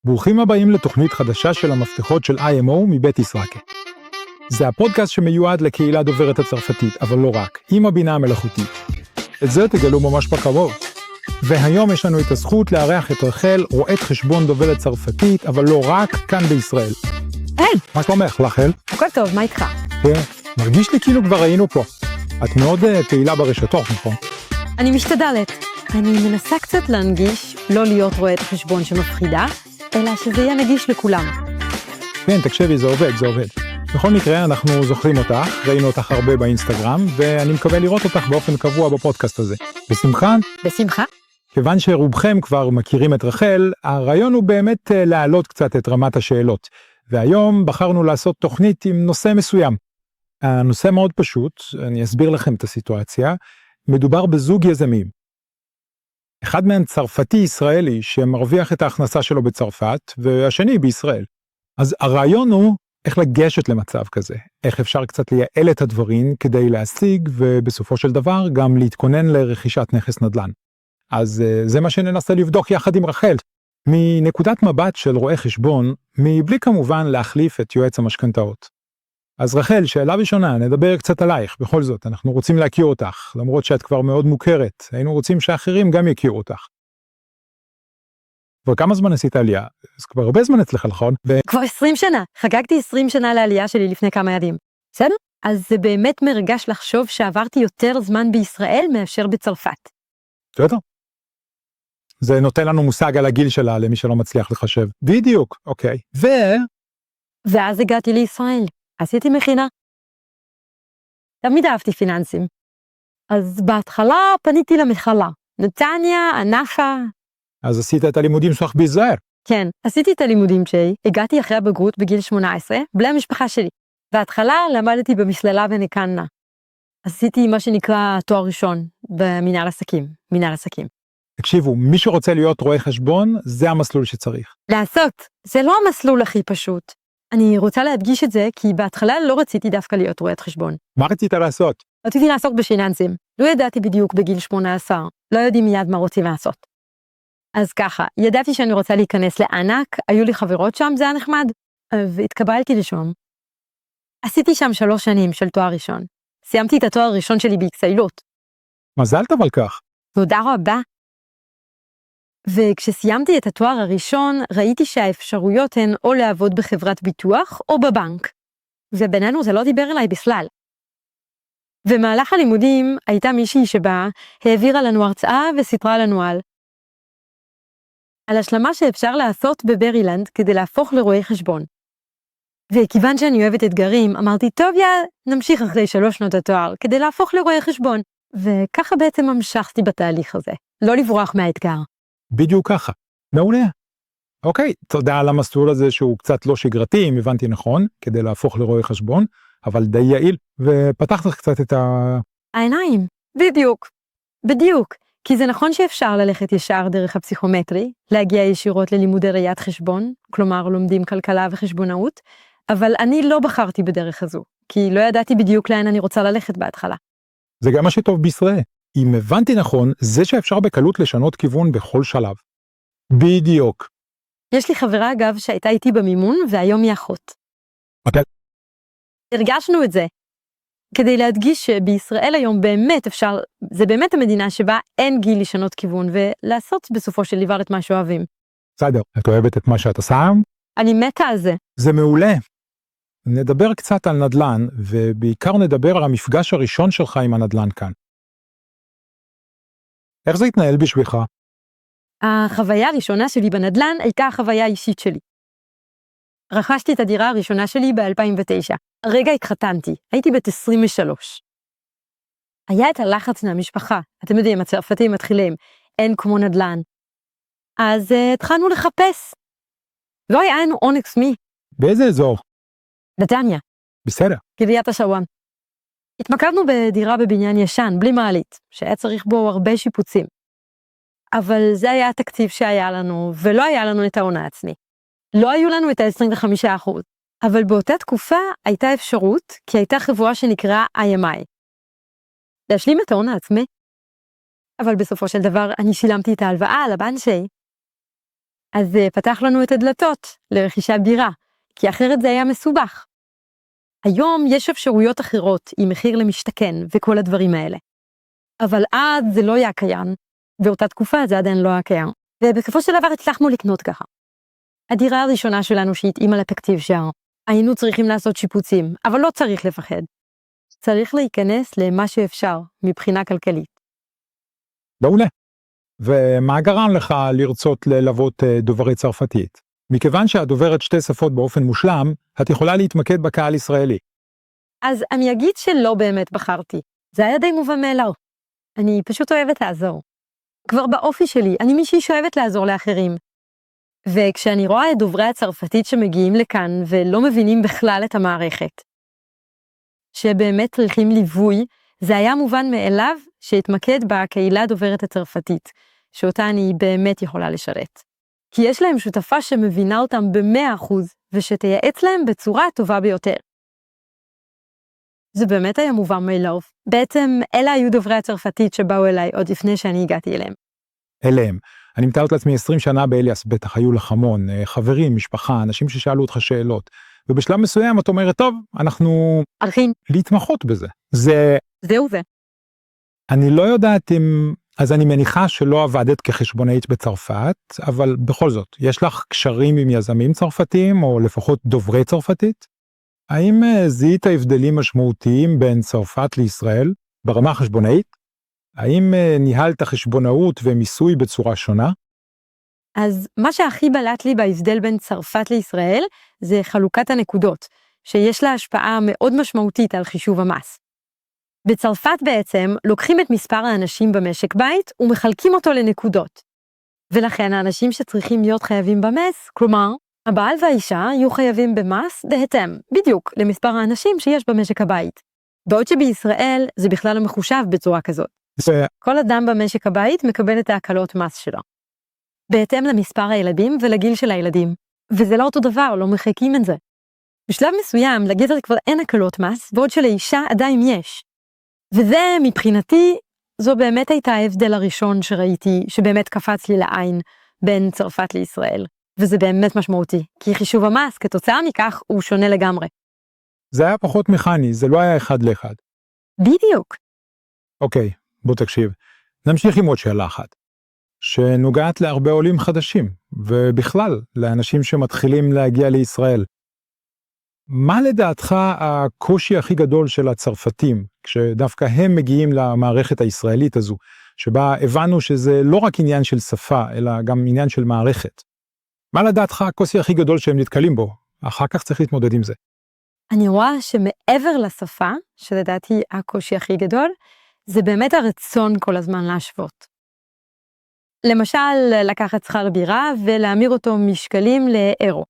ברוכים הבאים לתוכנית חדשה של המפתחות של IMO מבית ישראקה. זה הפודקאסט שמיועד לקהילה דוברת הצרפתית, אבל לא רק, עם הבינה המלאכותית. את זה תגלו ממש בקרוב. והיום יש לנו את הזכות לארח את רחל, רואת חשבון דוברת צרפתית, אבל לא רק, כאן בישראל. היי! מה שלומך, רחל? הכל טוב, מה איתך? כן, מרגיש לי כאילו כבר היינו פה. את מאוד פעילה ברשתות, נכון? אני משתדלת. אני מנסה קצת להנגיש, לא להיות רואת חשבון שמפחידה, אלא שזה יהיה נגיש לכולם. כן, תקשיבי, זה עובד. בכל מקרה, אנחנו זוכרים אותך, ראינו אותך הרבה באינסטגרם, ואני מקווה לראות אותך באופן קבוע בפודקאסט הזה. בשמחה? בשמחה. כיוון שרובכם כבר מכירים את רחל, הרעיון הוא באמת להעלות קצת את רמת השאלות. והיום בחרנו לעשות תוכנית עם נושא מסוים. הנושא מאוד פשוט, אני אסביר לכם את הסיטואציה. מדובר בזוג יזמים. אחד מהם צרפתי ישראלי שמרוויח את ההכנסה שלו בצרפת, והשני בישראל. אז הרעיון הוא איך לגשת למצב כזה, איך אפשר קצת לייעל את הדברים כדי להשיג, ובסופו של דבר גם להתכונן לרכישת נכס נדל"ן. אז זה מה שננסה לבדוק יחד עם רחל, מנקודת מבט של רואה חשבון, מבלי כמובן להחליף את יועץ המשכנתאות. אז רחל, שאלה ראשונה, נדבר קצת עלייך, בכל זאת, אנחנו רוצים להכיר אותך, למרות שאת כבר מאוד מוכרת, היינו רוצים שאחרים גם יכירו אותך. כבר כמה זמן עשית עלייה? אז כבר הרבה זמן אצלך, נכון? כבר 20 שנה, חגגתי 20 שנה לעלייה שלי לפני כמה ימים. בסדר? אז זה באמת מרגש לחשוב שעברתי יותר זמן בישראל מאשר בצרפת. בסדר. זה נותן לנו מושג על הגיל שלה, למי שלא מצליח לחשב. בדיוק, אוקיי. ואז הגעתי לישראל. עשיתי מכינה. תמיד אהבתי פיננסים. אז בהתחלה פניתי למכללה. נתניה, ענפה. אז עשית את הלימודים שלך בישראל. כן, עשיתי את הלימודים שלי, הגעתי אחרי הבגרות בגיל 18, בלי המשפחה שלי. בהתחלה למדתי במכללה בניקנה. עשיתי מה שנקרא תואר ראשון במנהל עסקים. תקשיבו, מי שרוצה להיות רואה חשבון, זה המסלול שצריך. לעשות, זה לא המסלול הכי פשוט. אני רוצה להדגיש את זה, כי בהתחלה לא רציתי דווקא להיות רואת חשבון. מה רצית לעשות? רציתי לעסוק בפיננסים. לא ידעתי בדיוק בגיל 18, לא יודעים מיד מה רוצים לעשות. אז ככה, ידעתי שאני רוצה להיכנס לענק, היו לי חברות שם, זה היה נחמד, והתקבלתי לשם. עשיתי שם 3 שנים של תואר ראשון. סיימתי את התואר הראשון שלי בהצטיילות. מזל טוב על כך. תודה רבה. וכשסיימתי את התואר הראשון, ראיתי שהאפשרויות הן או לעבוד בחברת ביטוח או בבנק. ובינינו זה לא דיבר אליי בכלל. ומהלך הלימודים הייתה מישהי שבאה, העבירה לנו הרצאה וסיפרה לנו על השלמה שאפשר לעשות בברילנד כדי להפוך לרואי חשבון. וכיוון שאני אוהבת אתגרים, אמרתי, טוב נמשיך אחרי 3 שנות התואר כדי להפוך לרואי חשבון. וככה בעצם המשכתי בתהליך הזה, לא לברוח מהאתגר. בדיוק ככה. מעולה. אוקיי, תודה על המסלול הזה שהוא קצת לא שגרתי, אם הבנתי נכון, כדי להפוך לרואי חשבון, אבל די יעיל, ופתחת קצת את העיניים, בדיוק. כי זה נכון שאפשר ללכת ישר דרך הפסיכומטרי, להגיע ישירות ללימודי ראיית חשבון, כלומר לומדים כלכלה וחשבונאות, אבל אני לא בחרתי בדרך הזו, כי לא ידעתי בדיוק לאן אני רוצה ללכת בהתחלה. זה גם מה שטוב בישראל. אם הבנתי נכון, זה שאפשר בקלות לשנות כיוון בכל שלב. בדיוק. יש לי חברה אגב שהייתה איתי במימון והיום היא אחות. הרגשנו את זה. כדי להדגיש שבישראל היום באמת אפשר, זה באמת המדינה שבה אין גיל לשנות כיוון ולעשות בסופו של דבר את מה שאוהבים. בסדר, את אוהבת את מה שאת עושה? אני מתה על זה. זה מעולה. נדבר קצת על נדל"ן, ובעיקר נדבר על המפגש הראשון שלך עם הנדל"ן כאן. איך זה התנהל בשבילך? החוויה הראשונה שלי בנדל"ן הייתה החוויה האישית שלי. רכשתי את הדירה הראשונה שלי ב-2009. הרגע התחתנתי, הייתי בת 23. היה את הלחץ מהמשפחה, אתם יודעים, הצרפתים מתחילים, אין כמו נדל"ן. אז התחלנו לחפש. לא היה לנו אונקס מי. באיזה אזור? נתניה. בסדר. קריית השרון. התמקדנו בדירה בבניין ישן, בלי מעלית, שהיה צריך בו הרבה שיפוצים. אבל זה היה התקציב שהיה לנו, ולא היה לנו את ההון העצמי. לא היו לנו את ה-25%, אבל באותה תקופה הייתה אפשרות, כי הייתה חברה שנקראה IMI. להשלים את ההון העצמי. אבל בסופו של דבר אני שילמתי את ההלוואה על הבנק שלי. אז זה פתח לנו את הדלתות לרכישת דירה, כי אחרת זה היה מסובך. היום יש אפשרויות אחרות עם מחיר למשתכן וכל הדברים האלה. אבל אז זה לא היה קיים, באותה תקופה זה עדיין לא היה קיים. ובסופו של דבר הצלחנו לקנות ככה. הדירה הראשונה שלנו שהתאימה לתקציב שלנו, היינו צריכים לעשות שיפוצים, אבל לא צריך לפחד. צריך להיכנס למה שאפשר מבחינה כלכלית. מעולה. ומה גרם לך לרצות ללוות דוברי צרפתית? מכיוון שאת דוברת שתי שפות באופן מושלם, את יכולה להתמקד בקהל ישראלי. אז אני אגיד שלא באמת בחרתי. זה היה די מובן מאליו. אני פשוט אוהבת לעזור. כבר באופי שלי, אני מישהי שאוהבת לעזור לאחרים. וכשאני רואה את דוברי הצרפתית שמגיעים לכאן ולא מבינים בכלל את המערכת, שבאמת צריכים ליווי, זה היה מובן מאליו שהתמקד בקהילה דוברת הצרפתית, שאותה אני באמת יכולה לשרת. כי יש להם שותפה שמבינה אותם ב100% ושתייעץ להם בצורה הטובה ביותר. זה באמת היה מובן מאליו. בעצם אלה היו דוברי הצרפתית שבאו אליי עוד לפני שאני הגעתי אליהם. אליהם. אני מתארת לעצמי 20 שנה באליאס, בטח היו לך המון, חברים, משפחה, אנשים ששאלו אותך שאלות. ובשלב מסוים את אומרת, טוב, אנחנו אחים. להתמחות בזה. זהו זה. אני לא יודעת אם, אז אני מניחה שלא עבדת כחשבונאית בצרפת, אבל בכל זאת, יש לך קשרים עם יזמים צרפתיים, או לפחות דוברי צרפתית? האם זיהית הבדלים משמעותיים בין צרפת לישראל ברמה החשבונאית? האם ניהלת חשבונאות ומיסוי בצורה שונה? אז מה שהכי בלט לי בהבדל בין צרפת לישראל, זה חלוקת הנקודות, שיש לה השפעה מאוד משמעותית על חישוב המס. בצרפת בעצם לוקחים את מספר האנשים במשק בית ומחלקים אותו לנקודות. ולכן האנשים שצריכים להיות חייבים במס, כלומר, הבעל והאישה יהיו חייבים במס בהתאם, בדיוק, למספר האנשים שיש במשק הבית. בעוד שבישראל זה בכלל לא מחושב בצורה כזאת. כל אדם במשק הבית מקבל את ההקלות מס שלו. בהתאם למספר הילדים ולגיל של הילדים. וזה לא אותו דבר, לא מחייקים את זה. בשלב מסוים, לגבר כבר אין הקלות מס, בעוד שלאישה עדיין יש. וזה, מבחינתי, זו באמת הייתה ההבדל הראשון שראיתי, שבאמת קפץ לי לעין בין צרפת לישראל. וזה באמת משמעותי, כי חישוב המס, כתוצאה מכך, הוא שונה לגמרי. זה היה פחות מכני, זה לא היה אחד לאחד. בדיוק. אוקיי, בוא תקשיב. נמשיך עם עוד שאלה אחת, שנוגעת להרבה עולים חדשים, ובכלל, לאנשים שמתחילים להגיע לישראל. מה לדעתך הקושי הכי גדול של הצרפתים, כשדווקא הם מגיעים למערכת הישראלית הזו, שבה הבנו שזה לא רק עניין של שפה, אלא גם עניין של מערכת? מה לדעתך הקושי הכי גדול שהם נתקלים בו? אחר כך צריך להתמודד עם זה. אני רואה שמעבר לשפה, שלדעתי הקושי הכי גדול, זה באמת הרצון כל הזמן להשוות. למשל, לקחת שכר דירה ולהמיר אותו משקלים לאירו.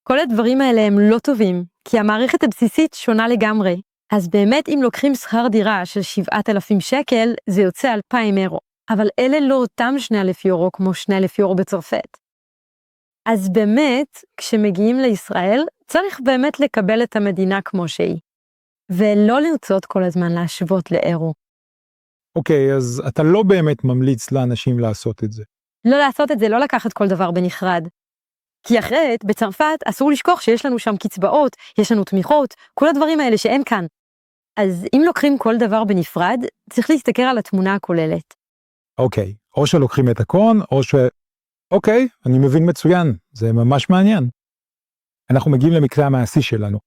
כל הדברים האלה הם לא טובים, כי המערכת הבסיסית שונה לגמרי. אז באמת אם לוקחים שכר דירה של 7,000 שקל, זה יוצא 2,000 אירו. אבל אלה לא אותם 2,000 יורו כמו 2,000 יורו בצרפת. אז באמת, כשמגיעים לישראל, צריך באמת לקבל את המדינה כמו שהיא. ולא לרצות כל הזמן להשוות לאירו. אוקיי, אז אתה לא באמת ממליץ לאנשים לעשות את זה. לא לעשות את זה, לא לקחת כל דבר בנפרד. כי אחרת, בצרפת אסור לשכוח שיש לנו שם קצבאות, יש לנו תמיכות, כל הדברים האלה שאין כאן. אז אם לוקחים כל דבר בנפרד, צריך להסתכל על התמונה הכוללת. אוקיי, או שלוקחים את הקון, או ש... אוקיי, אני מבין מצוין, זה ממש מעניין. אנחנו מגיעים למקרה המעשי שלנו.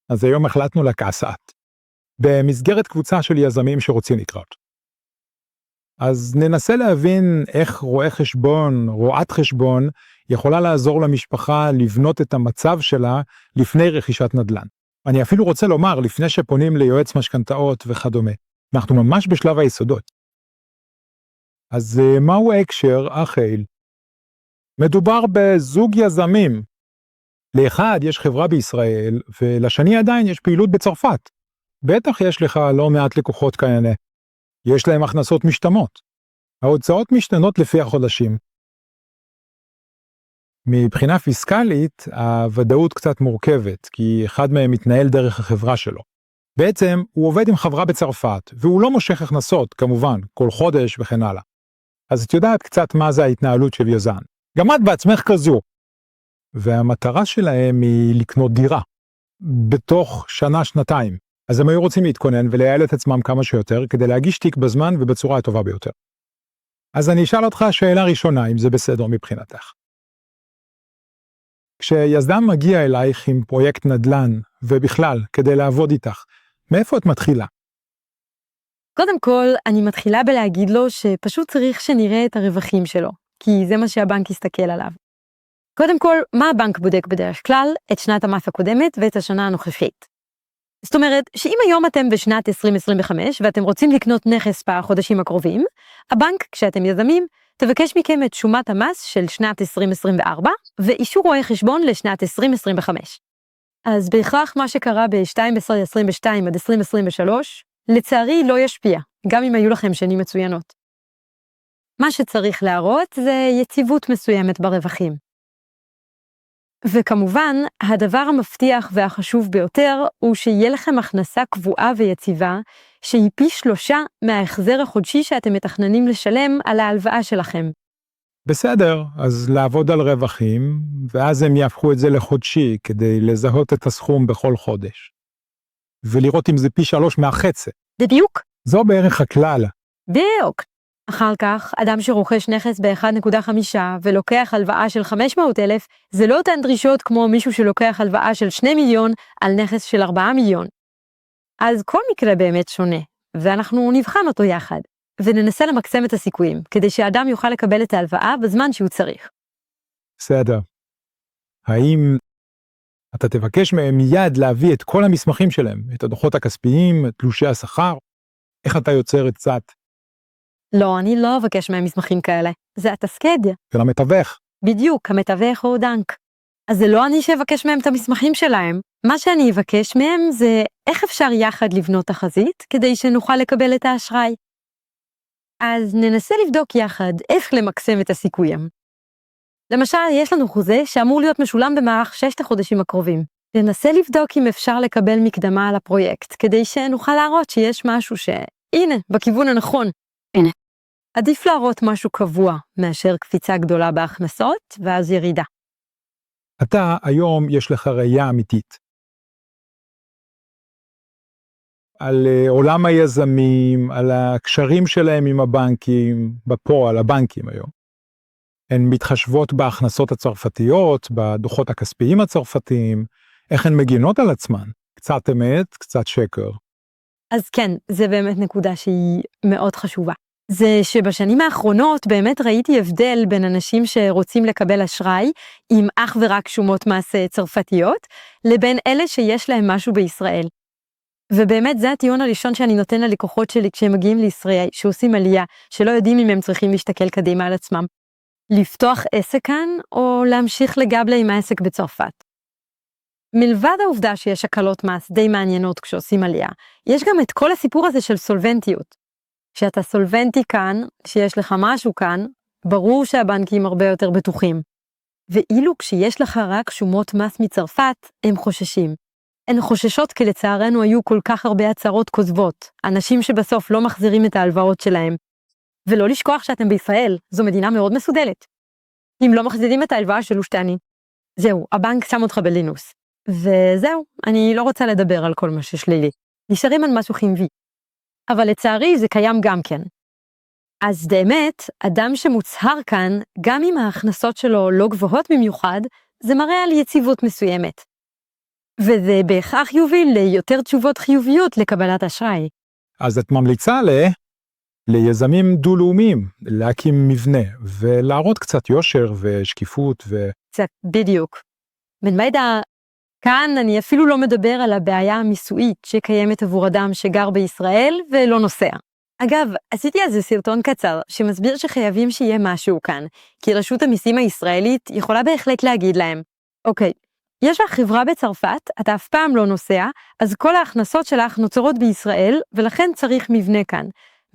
אז היום החלטנו לקעסת. במסגרת קבוצה של יזמים שרוצים לקרות. אז ננסה להבין איך רואה חשבון, רואת חשבון, יכולה לעזור למשפחה לבנות את המצב שלה לפני רכישת נדל"ן. אני אפילו רוצה לומר, לפני שפונים ליועץ משכנתאות וכדומה, אנחנו ממש בשלב היסודות. אז מהו ההקשר, אחייל? מדובר בזוג יזמים. לאחד יש חברה בישראל, ולשני עדיין יש פעילות בצרפת. בטח יש לך לא מעט לקוחות כאלה. יש להם הכנסות משתנות. ההוצאות משתנות לפי החודשים. מבחינה פיסקלית, הוודאות קצת מורכבת, כי אחד מהם מתנהל דרך החברה שלו. בעצם הוא עובד עם חברה בצרפת, והוא לא מושך הכנסות, כמובן, כל חודש וכן הלאה. אז את יודעת קצת מה זה ההתנהלות של יזם. גם את בעצמך כזו. והמטרה שלהם היא לקנות דירה, בתוך שנה-שנתיים. אז הם היו רוצים להתכונן ולייעל את עצמם כמה שיותר, כדי להגיש תיק בזמן ובצורה הטובה ביותר. אז אני אשאל אותך שאלה ראשונה, אם זה בסדר מבחינתך. כשיזם מגיע אלייך עם פרויקט נדל"ן, ובכלל, כדי לעבוד איתך, מאיפה את מתחילה? קודם כל, אני מתחילה בלהגיד לו שפשוט צריך שנראה את הרווחים שלו, כי זה מה שהבנק יסתכל עליו. קודם כל, מה הבנק בודק בדרך כלל? את שנת המס הקודמת ואת השנה הנוכחית. זאת אומרת, שאם היום אתם בשנת 2025 ואתם רוצים לקנות נכס בחודשים הקרובים, הבנק, כשאתם יזמים, תבקש מכם את שומת המס של שנת 2024 ואישור רואה חשבון לשנת 2025. אז בהכרח מה שקרה ב-2022 עד 2023, לצערי לא ישפיע, גם אם היו לכם שנים מצוינות. מה שצריך להראות זה יציבות מסוימת ברווחים. וכמובן, הדבר המבטיח והחשוב ביותר הוא שיהיה לכם הכנסה קבועה ויציבה, שהיא פי 3 מההחזר החודשי שאתם מתכננים לשלם על ההלוואה שלכם. בסדר, אז לעבוד על רווחים, ואז הם יהפכו את זה לחודשי, כדי לזהות את הסכום בכל חודש. ולראות אם זה פי 3 מהחצי. בדיוק. זו בערך הכלל. בדיוק. אחר כך, אדם שרוכש נכס ב-1.5 ולוקח הלוואה של 500,000, זה לא אותן דרישות כמו מישהו שלוקח הלוואה של 2 מיליון על נכס של 4 מיליון. אז כל מקרה באמת שונה, ואנחנו נבחן אותו יחד, וננסה למקסם את הסיכויים, כדי שהאדם יוכל לקבל את ההלוואה בזמן שהוא צריך. בסדר. האם אתה תבקש מהם מיד להביא את כל המסמכים שלהם, את הדוחות הכספיים, את תלושי השכר? איך אתה יוצר את קצת? לא, אני לא אבקש מהם מסמכים כאלה. זה התסקד. של המתווך. בדיוק, המתווך הוא דנק. אז זה לא אני שאבקש מהם את המסמכים שלהם. מה שאני אבקש מהם זה איך אפשר יחד לבנות תחזית, כדי שנוכל לקבל את האשראי. אז ננסה לבדוק יחד איך למקסם את הסיכויים. למשל, יש לנו חוזה שאמור להיות משולם במהלך 6 החודשים הקרובים. ננסה לבדוק אם אפשר לקבל מקדמה על הפרויקט, כדי שנוכל להראות שיש משהו הנה, בכיוון הנכון. הנה. עדיף להראות משהו קבוע, מאשר קפיצה גדולה בהכנסות, ואז ירידה. אתה, היום יש לך ראייה אמיתית. על עולם היזמים, על הקשרים שלהם עם הבנקים, בפועל, הבנקים היום. הן מתחשבות בהכנסות הצרפתיות, בדוחות הכספיים הצרפתיים, איך הן מגינות על עצמן, קצת אמת, קצת שקר. אז כן, זה באמת נקודה שהיא מאוד חשובה. זה שבשנים האחרונות באמת ראיתי הבדל בין אנשים שרוצים לקבל אשראי עם אך ורק שומות מס צרפתיות, לבין אלה שיש להם משהו בישראל. ובאמת זה הטיעון הראשון שאני נותן ללקוחות שלי כשהם מגיעים לישראל, שעושים עלייה, שלא יודעים אם הם צריכים להשתכל קדימה על עצמם. לפתוח עסק כאן, או להמשיך לגבלה עם העסק בצרפת. מלבד העובדה שיש הקלות מס די מעניינות כשעושים עלייה, יש גם את כל הסיפור הזה של סולבנטיות. כשאתה סולבנטי כאן, שיש לך משהו כאן, ברור שהבנקים הרבה יותר בטוחים. ואילו כשיש לך רק שומות מס מצרפת, הם חוששים. הן חוששות כי לצערנו היו כל כך הרבה הצהרות כוזבות, אנשים שבסוף לא מחזירים את ההלוואות שלהם. ולא לשכוח שאתם בישראל, זו מדינה מאוד מסודלת. אם לא מחזירים את ההלוואה של אושטני, זהו, הבנק שם אותך בלינוס. וזהו, אני לא רוצה לדבר על כל מה ששלילי. נשארים על משהו חיובי. אבל לצערי זה קיים גם כן. אז באמת, אדם שמוצהר כאן, גם אם ההכנסות שלו לא גבוהות במיוחד, זה מראה על יציבות מסוימת. וזה בהכרח יוביל ליותר תשובות חיוביות לקבלת אשראי. אז את ממליצה ליזמים דו-לאומיים, להקים מבנה, ולהראות קצת יושר ושקיפות קצת, בדיוק. במידע, כאן אני אפילו לא מדבר על הבעיה המיסויית שקיימת עבור אדם שגר בישראל ולא נוסע. אגב, עשיתי על זה סרטון קצר שמסביר שחייבים שיהיה משהו כאן, כי רשות המיסים הישראלית יכולה בהחלט להגיד להם, אוקיי, יש לך חברה בצרפת, אתה אף פעם לא נוסע, אז כל ההכנסות שלך נוצרות בישראל, ולכן צריך מבנה כאן.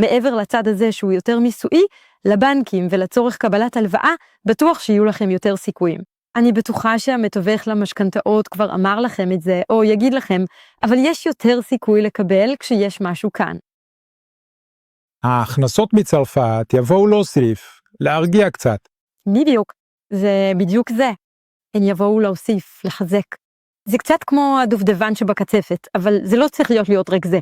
מעבר לצד הזה שהוא יותר מיסויי, לבנקים ולצורך קבלת הלוואה, בטוח שיהיו לכם יותר סיכויים. אני בטוחה שהמתווך למשכנתאות כבר אמר לכם את זה, או יגיד לכם, אבל יש יותר סיכוי לקבל כשיש משהו כאן. ההכנסות מצרפת יבואו להוסיף, להרגיע קצת. בדיוק. זה בדיוק זה. הן יבואו להוסיף, לחזק. זה קצת כמו הדובדבן שבקצפת, אבל זה לא צריך להיות רק זה.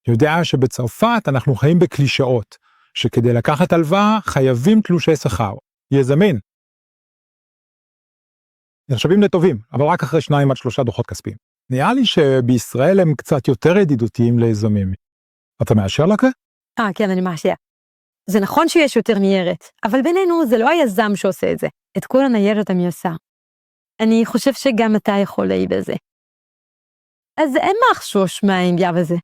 יודע שבצרפת אנחנו חיים בקלישאות, שכדי לקחת הלוואה חייבים תלושי שכר. יזמין. נחשבים לטובים, אבל רק אחרי 2 עד 3 דוחות כספיים. נראה לי שבישראל הם קצת יותר ידידותיים ליזמים. אתה מאשר לזה? כן, אני מאשר. זה נכון שיש יותר ניירת, אבל בינינו זה לא היזם שעושה את זה. את כל הניירת אני עושה. אני חושב שגם אתה יכול להעיד בזה. אז אין מה לחשוש מהעניין הזה.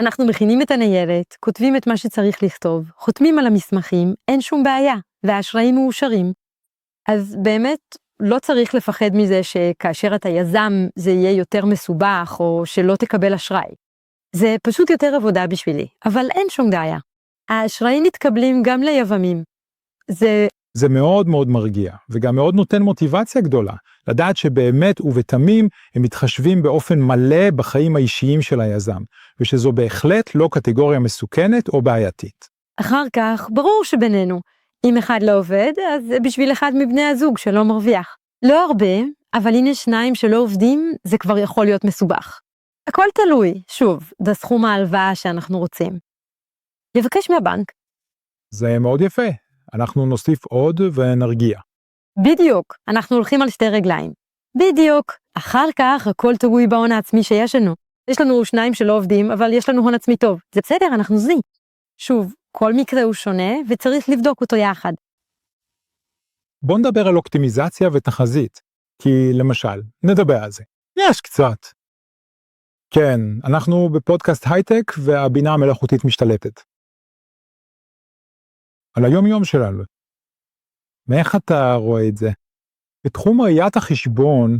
אנחנו מכינים את הניירת, כותבים את מה שצריך לכתוב, חותמים על המסמכים, אין שום בעיה, והאשראים מאושרים. אז באמת לא צריך לפחד מזה שכאשר אתה יזם זה יהיה יותר מסובך או שלא תקבל אשראי. זה פשוט יותר עבודה בשבילי, אבל אין שום בעיה. האשראים מתקבלים גם ליזמים. זה מאוד מאוד מרגיע, וגם מאוד נותן מוטיבציה גדולה, לדעת שבאמת ובתמים הם מתחשבים באופן מלא בחיים האישיים של היזם, ושזו בהחלט לא קטגוריה מסוכנת או בעייתית. אחר כך, ברור שבינינו, אם אחד לא עובד, אז בשביל אחד מבני הזוג שלא מרוויח. לא הרבה, אבל הנה 2 שלא עובדים, זה כבר יכול להיות מסובך. הכל תלוי, שוב, בסכום ההלוואה שאנחנו רוצים. יבקש מהבנק. זה מאוד יפה. אנחנו נוסיף עוד ונרגיע. בדיוק, אנחנו הולכים על 2 רגליים. בדיוק, אחר כך הכל תלוי בהון העצמי שיש לנו. יש לנו 2 שלא עובדים, אבל יש לנו הון עצמי טוב. זה בסדר, אנחנו זי. שוב, כל מקרה הוא שונה וצריך לבדוק אותו יחד. בוא נדבר על אופטימיזציה ותחזית, כי למשל, נדבר על זה. יש קצת. כן, אנחנו בפודקאסט הייטק והבינה המלאכותית משתלטת. על היום-יום שלנו. מאיך אתה רואה את זה? בתחום ראיית החשבון,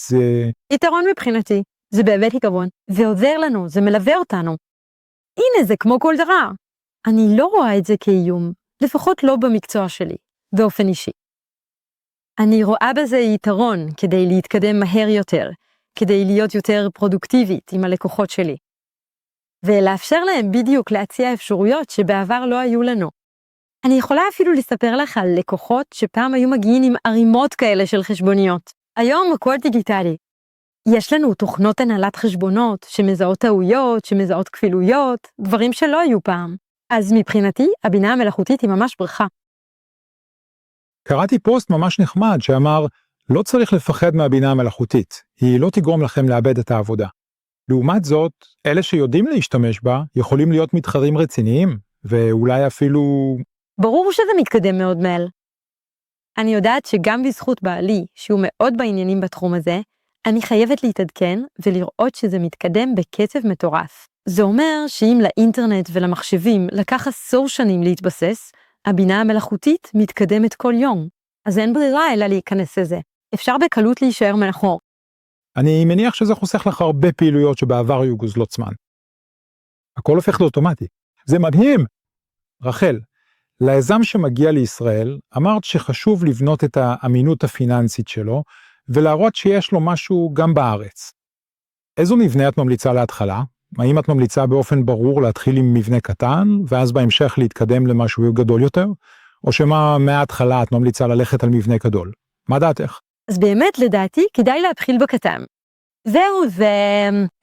זה... יתרון מבחינתי, זה באמת יתרון. זה עוזר לנו, זה מלווה אותנו. הנה, זה כמו כל דבר. אני לא רואה את זה כאיום, לפחות לא במקצוע שלי, באופן אישי. אני רואה בזה יתרון כדי להתקדם מהר יותר, כדי להיות יותר פרודוקטיבית עם הלקוחות שלי. ולאפשר להם בדיוק להציע אפשרויות שבעבר לא היו לנו. אני יכולה אפילו לספר לך על לקוחות שפעם היו מגיעים עם ערימות כאלה של חשבוניות. היום הכל דיגיטלי. יש לנו תוכנות הנהלת חשבונות שמזהות טעויות, שמזהות כפילויות, דברים שלא היו פעם. אז מבחינתי, הבינה המלאכותית היא ממש ברכה. קראתי פוסט ממש נחמד שאמר, לא צריך לפחד מהבינה המלאכותית, היא לא תגרום לכם לאבד את העבודה. לעומת זאת, אלה שיודעים להשתמש בה, יכולים להיות מתחרים רציניים, ואולי אפילו... ברור שזה מתקדם מאוד מהר. אני יודעת שגם בזכות בעלי, שהוא מאוד בעניינים בתחום הזה, אני חייבת להתעדכן ולראות שזה מתקדם בקצב מטורף. זה אומר שאם לאינטרנט ולמחשבים לקח 10 שנים להתבסס, הבינה המלאכותית מתקדמת כל יום. אז אין ברירה אלא להיכנס לזה. אפשר בקלות להישאר מאחור. אני מניח שזה חוסך לך הרבה פעילויות שבעבר היו גוזלות זמן. הכל הופך לאוטומטי. זה מדהים! רחל, ליזם שמגיע לישראל, אמרת שחשוב לבנות את האמינות הפיננסית שלו, ולהראות שיש לו משהו גם בארץ. איזו מבנה את ממליצה להתחלה? האם את ממליצה באופן ברור להתחיל עם מבנה קטן, ואז בהמשך להתקדם למשהו גדול יותר? או שמה מההתחלה את ממליצה ללכת על מבנה גדול? מה דעתך? אז באמת לדעתי כדאי להתחיל בקטן. זהו,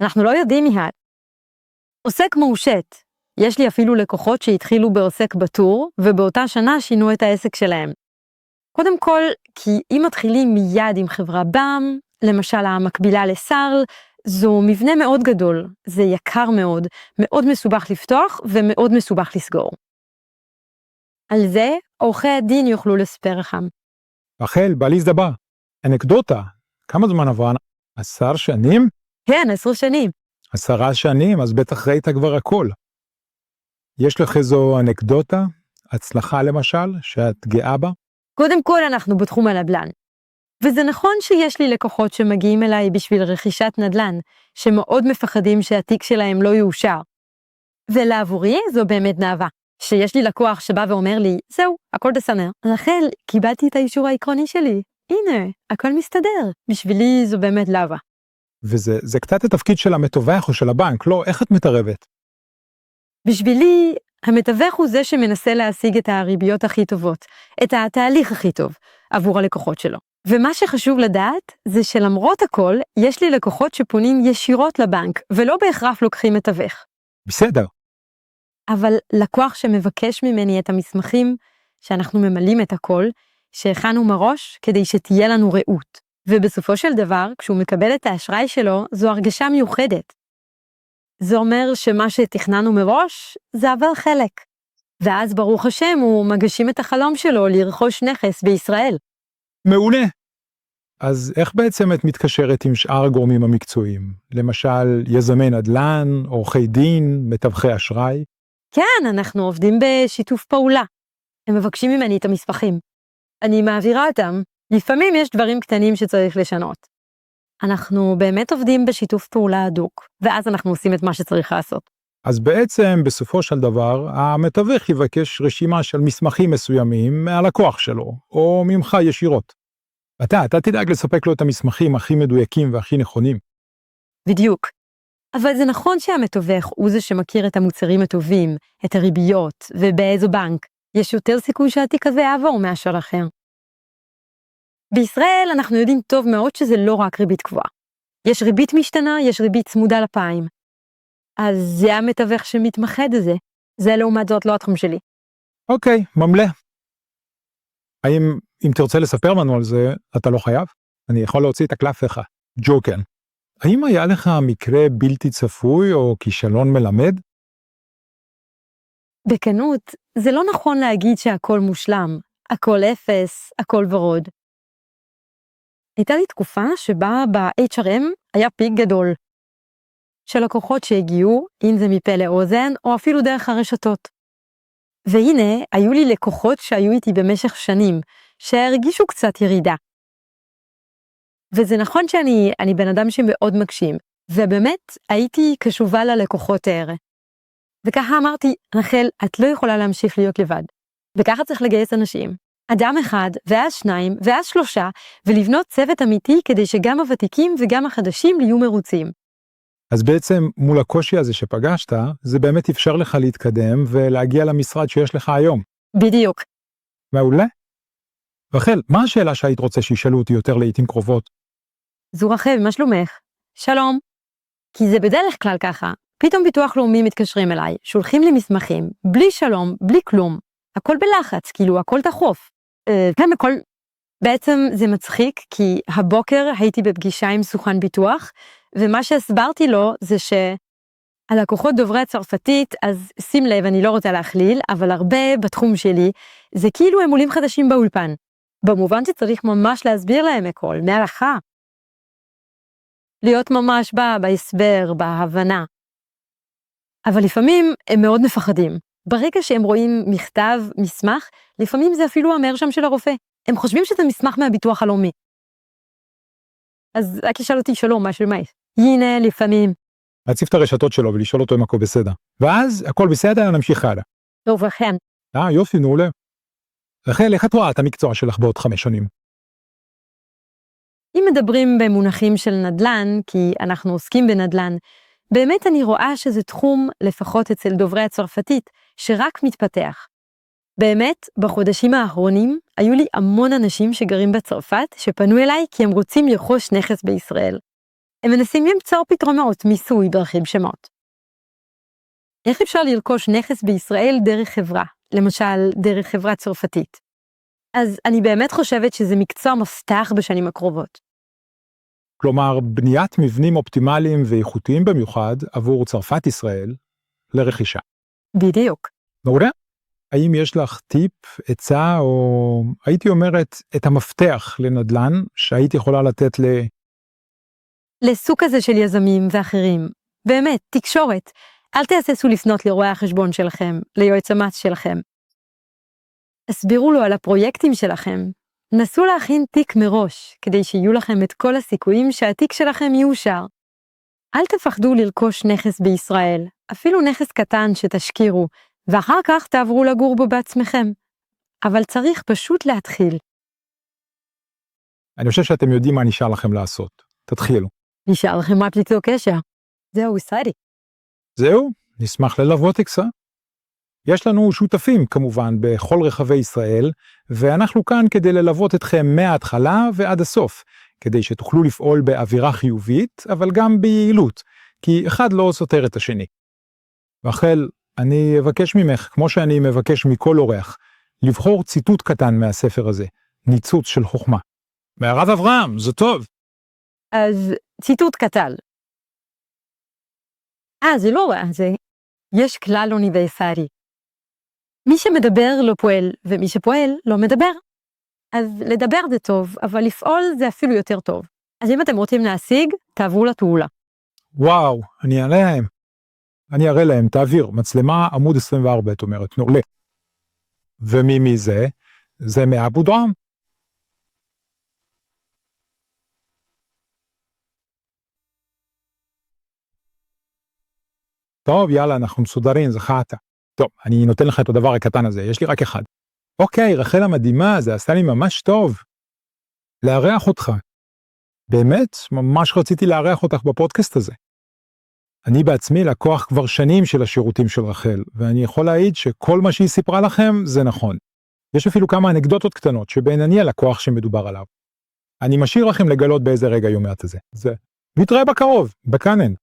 אנחנו לא יודעים מיד. עוסק מאושט. יש לי אפילו לקוחות שהתחילו בעוסק בטור, ובאותה שנה שינו את העסק שלהם. קודם כל, כי אם מתחילים מיד עם חברה BAM, למשל המקבילה לסארל, זו מבנה מאוד גדול, זה יקר מאוד, מאוד מסובך לפתוח ומאוד מסובך לסגור. על זה, עורכי הדין יוכלו לספר לכם. רחל, בא להזדבר. אנקדוטה, כמה זמן עברה? 10 שנים? כן, 10 שנים. 10 שנים, אז בטח ראית כבר הכל. יש לך איזו אנקדוטה, הצלחה למשל, שאת גאה בה? קודם כל אנחנו בתחום הנדל"ן. וזה נכון שיש לי לקוחות שמגיעים אליי בשביל רכישת נדל"ן, שמאוד מפחדים שהתיק שלהם לא יאושר. ולעבורי זו באמת נאווה, שיש לי לקוח שבא ואומר לי, זהו, הכל בסדר. רחל, קיבלתי את האישור העקרוני שלי. הנה, הכל מסתדר. בשבילי זו באמת נאווה. וזה קצת התפקיד של המתווך או של הבנק, לא? איך את מתערבת? בשבילי, המתווך הוא זה שמנסה להשיג את הריביות הכי טובות, את התהליך הכי טוב עבור הלקוחות שלו. ומה שחשוב לדעת זה שלמרות הכל, יש לי לקוחות שפונים ישירות לבנק, ולא בהכרח לוקחים מתווך. בסדר. אבל לקוח שמבקש ממני את המסמכים, שאנחנו ממלאים את הכל, שהכנו מראש כדי שתהיה לנו ראות. ובסופו של דבר, כשהוא מקבל את האשראי שלו, זו הרגשה מיוחדת. זה אומר שמה שתכננו מראש, זה עבר חלק. ואז ברוך השם הוא מגשים את החלום שלו לרכוש נכס בישראל. מעולה. אז איך בעצם את מתקשרת עם שאר הגורמים המקצועיים? למשל, יזמי נדל"ן, עורכי דין, מתווכי אשראי? כן, אנחנו עובדים בשיתוף פעולה. הם מבקשים ממני את המסמכים. אני מעבירה אותם. לפעמים יש דברים קטנים שצריך לשנות. אנחנו באמת עובדים בשיתוף פעולה הדוק, ואז אנחנו עושים את מה שצריך לעשות. אז בעצם, בסופו של דבר, המתווך יבקש רשימה של מסמכים מסוימים מהלקוח שלו, או ממך ישירות. אתה תדאג לספק לו את המסמכים הכי מדויקים והכי נכונים. בדיוק. אבל זה נכון שהמתווך הוא זה שמכיר את המוצרים הטובים, את הריביות, ובאיזו בנק. יש יותר סיכוי שהתיק הזה יעבור מאשר אחר. בישראל אנחנו יודעים טוב מאוד שזה לא רק ריבית קבועה. יש ריבית משתנה, יש ריבית צמודה לפיים. אז זה המתווך שמתמחה בזה. זה לעומת זאת לא התחום שלי. אוקיי, ממלא. אם תרצה לספר לנו על זה, אתה לא חייב? אני יכול להוציא את הקלף לך. ג'וקן. האם היה לך מקרה בלתי צפוי או כישלון מלמד? בכנות, זה לא נכון להגיד שהכל מושלם, הכל אפס, הכל ורוד. הייתה לי תקופה שבה ב-HRM היה פיק גדול, של לקוחות שהגיעו, אם זה מפה לאוזן, או אפילו דרך הרשתות. והנה, היו לי לקוחות שהיו איתי במשך שנים, שהרגישו קצת ירידה. וזה נכון שאני בן אדם שמאוד מקשים, ובאמת הייתי קשובה ללקוחות האלה. וככה אמרתי, רחל, את לא יכולה להמשיך להיות לבד. וככה צריך לגייס אנשים. אדם אחד, ואז שניים, ואז שלושה, ולבנות צוות אמיתי כדי שגם הוותיקים וגם החדשים יהיו מרוצים. אז בעצם מול הקושי הזה שפגשת, זה באמת אפשר לך להתקדם ולהגיע למשרד שיש לך היום. בדיוק. מעולה. רחל, מה השאלה שהיית רוצה שישאלו אותי יותר לעתים קרובות? זו רחל, מה שלומך? שלום. כי זה בדרך כלל ככה. פתאום ביטוח לאומי מתקשרים אליי, שולחים לי מסמכים, בלי שלום, בלי כלום. הכל בלחץ, כאילו הכל תחוף. כן, הכל... בעצם זה מצחיק, כי הבוקר הייתי בפגישה עם סוכן ביטוח, ומה שהסברתי לו זה שהלקוחות דוברי הצרפתית, אז שים לב, אני לא רוצה להכליל, אבל הרבה בתחום שלי, זה כאילו הם עולים חדשים באולפן. במובן שצריך ממש להסביר להם הכל, מהלכה. להיות ממש בהסבר, בהבנה. אבל לפעמים הם מאוד מפחדים. ברגע שהם רואים מכתב, מסמך, לפעמים זה אפילו המרשם של הרופא. הם חושבים שזה מסמך מהביטוח הלאומי. אז רק ישאל אותי שלום, מה שלומך? הנה, לפעמים. להציף את הרשתות שלו ולשאול אותו אם הכל בסדר. ואז הכל בסדר, נמשיך הלאה. טוב, וכן. יופי, מעולה. רחל, איך את רואה את המקצוע שלך בעוד 5 שנים? אם מדברים במונחים של נדל"ן, כי אנחנו עוסקים בנדל"ן, באמת אני רואה שזה תחום, לפחות אצל דוברי הצרפתית, שרק מתפתח. באמת, בחודשים האחרונים, היו לי המון אנשים שגרים בצרפת, שפנו אליי כי הם רוצים לרכוש נכס בישראל. הם מנסים למצוא פתרונות, מיסוי, דרכים שמות. איך אפשר לרכוש נכס בישראל דרך חברה, למשל דרך חברה צרפתית? אז אני באמת חושבת שזה מקצוע מפתח בשנים הקרובות. כלומר, בניית מבנים אופטימליים ואיכותיים במיוחד עבור צרפת ישראל לרכישה. בדיוק. מעולה? האם יש לך טיפ, עצה, או הייתי אומרת את המפתח לנדל"ן שהיית יכולה לתת לסוג הזה של יזמים ואחרים. באמת, תקשורת. אל תהססו לפנות לרואי החשבון שלכם, ליועץ המס שלכם. הסבירו לו על הפרויקטים שלכם. נסו להכין תיק מראש, כדי שיהיו לכם את כל הסיכויים שהתיק שלכם יאושר. אל תפחדו לרכוש נכס בישראל, אפילו נכס קטן שתשקירו, ואחר כך תעברו לגור בו בעצמכם. אבל צריך פשוט להתחיל. אני חושב שאתם יודעים מה נשאר לכם לעשות. תתחילו. נשאר לכם רק ליצור קשר. זהו, סעדי. זהו, נשמח ללוות אקסה. יש לנו שותפים כמובן בכל רחבי ישראל, ואנחנו כאן כדי ללוות אתכם מההתחלה ועד הסוף, כדי שתוכלו לפעול באווירה חיובית, אבל גם ביעילות, כי אחד לא סותר את השני. רחל, אני אבקש ממך, כמו שאני מבקש מכל אורח, לבחור ציטוט קטן מהספר הזה, ניצוץ של חוכמה. מהרב אברהם, זה טוב. אז ציטוט קטן. זה לא רע, יש כלל אוניברסלי. מי שמדבר לא פועל, ומי שפועל לא מדבר. אז לדבר זה טוב, אבל לפעול זה אפילו יותר טוב. אז אם אתם רוצים להשיג, תעברו לפעולה. וואו, אני אראה להם, תעביר, מצלמה עמוד 24, את אומרת, נורלה. ומי זה? זה מאבו דרם. טוב, יאללה, אנחנו מסודרים, זה חטא. טוב, אני נותן לך את הדבר הקטן הזה, יש לי רק אחד. אוקיי, רחל המדהימה, זה עשה לי ממש טוב. לארח אותך. באמת, ממש רציתי לארח אותך בפודקאסט הזה. אני בעצמי לקוח כבר שנים של השירותים של רחל, ואני יכול להעיד שכל מה שהיא סיפרה לכם זה נכון. יש אפילו כמה אנקדוטות קטנות שבין אני הלקוח שמדובר עליו. אני משאיר לכם לגלות באיזה רגע יומעת הזה. נתראה בקרוב, בקאנן.